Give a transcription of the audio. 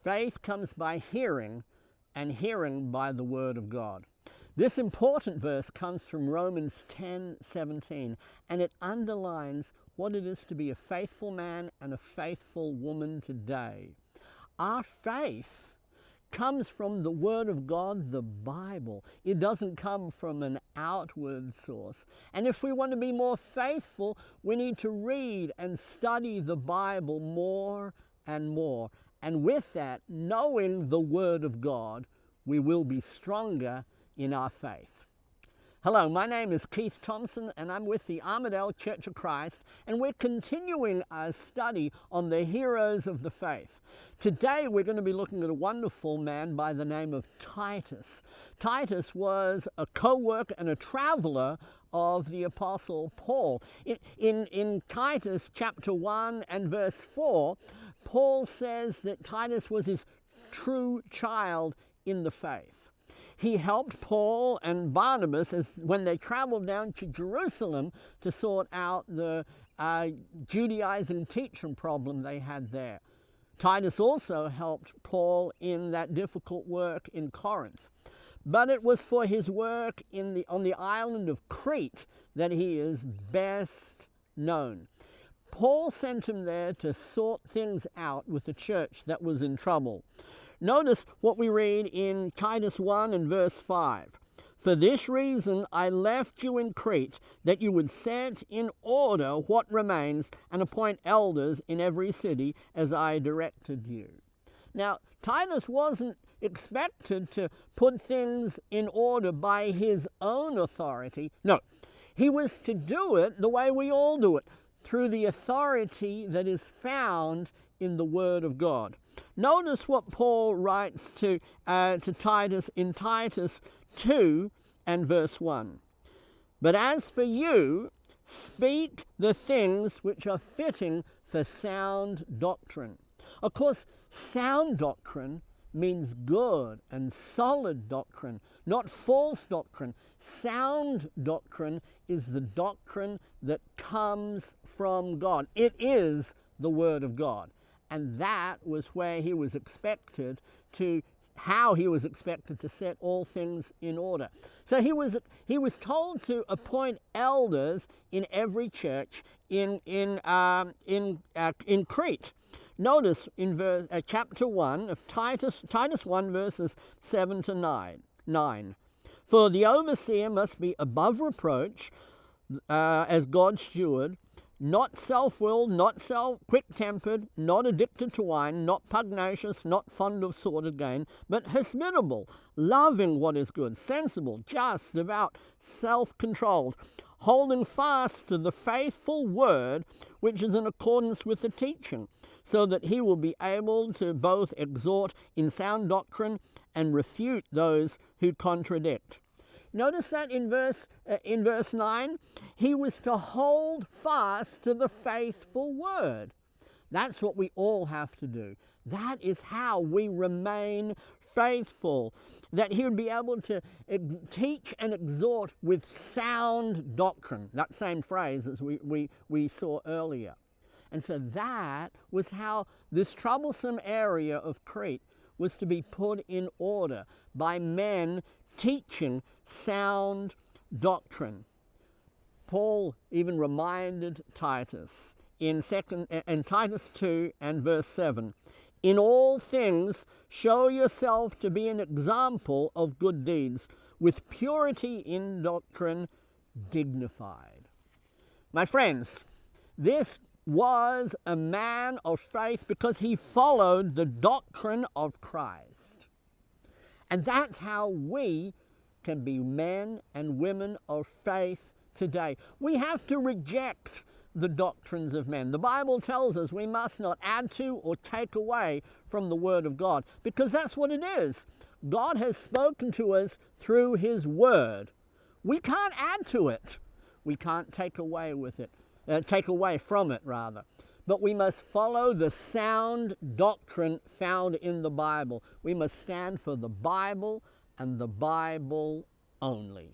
Faith comes by hearing, and hearing by the word of God. This important verse comes from Romans 10:17, and it underlines what it is to be a faithful man and a faithful woman today. Our faith comes from the Word of God, the Bible. It doesn't come from an outward source. And if we want to be more faithful, we need to read and study the Bible more and more. And with that, knowing the Word of God, we will be stronger in our faith. Hello, my name is Keith Thompson, and I'm with the Untitled Church of Christ, and we're continuing our study on the heroes of the faith. Today we're going to be looking at a wonderful man by the name of Titus. Titus was a co-worker and a traveler of the Apostle Paul. In Titus chapter 1 and verse 4, Paul says that Titus was his true child in the faith. He helped Paul and Barnabas when they traveled down to Jerusalem to sort out the Judaizing teaching problem they had there. Titus also helped Paul in that difficult work in Corinth. But it was for his work on the island of Crete that he is best known. Paul sent him there to sort things out with the church that was in trouble. Notice what we read in Titus 1 and verse 5. For this reason I left you in Crete, that you would set in order what remains and appoint elders in every city as I directed you. Now, Titus wasn't expected to put things in order by his own authority. No, he was to do it the way we all do it, through the authority that is found in the Word of God. Notice what Paul writes to Titus in Titus 2 and verse 1. But as for you, speak the things which are fitting for sound doctrine. Of course, sound doctrine means good and solid doctrine, not false doctrine. Sound doctrine is the doctrine that comes from God. It is the Word of God. And that was where he was expected to, how he was expected to set all things in order. So he was told to appoint elders in every church in Crete. Notice in chapter 1 of Titus 1 verses 7 to 9. For the overseer must be above reproach as God's steward, not self-willed, not quick-tempered, not addicted to wine, not pugnacious, not fond of sordid gain, but hospitable, loving what is good, sensible, just, devout, self-controlled, holding fast to the faithful word which is in accordance with the teaching, so that he will be able to both exhort in sound doctrine and refute those who contradict. Notice that in verse 9, he was to hold fast to the faithful word. That's what we all have to do. That is how we remain faithful, that he would be able to teach and exhort with sound doctrine, that same phrase as we saw earlier. And so that was how this troublesome area of Crete was to be put in order by men teaching sound doctrine. Paul even reminded Titus in Titus 2 and verse 7, in all things show yourself to be an example of good deeds, with purity in doctrine dignified. My friends, this was a man of faith because he followed the doctrine of Christ. And that's how we can be men and women of faith today. We have to reject the doctrines of men. The Bible tells us we must not add to or take away from the Word of God, because that's what it is. God has spoken to us through His Word. We can't add to it. We can't take away from it, rather. But we must follow the sound doctrine found in the Bible. We must stand for the Bible and the Bible only.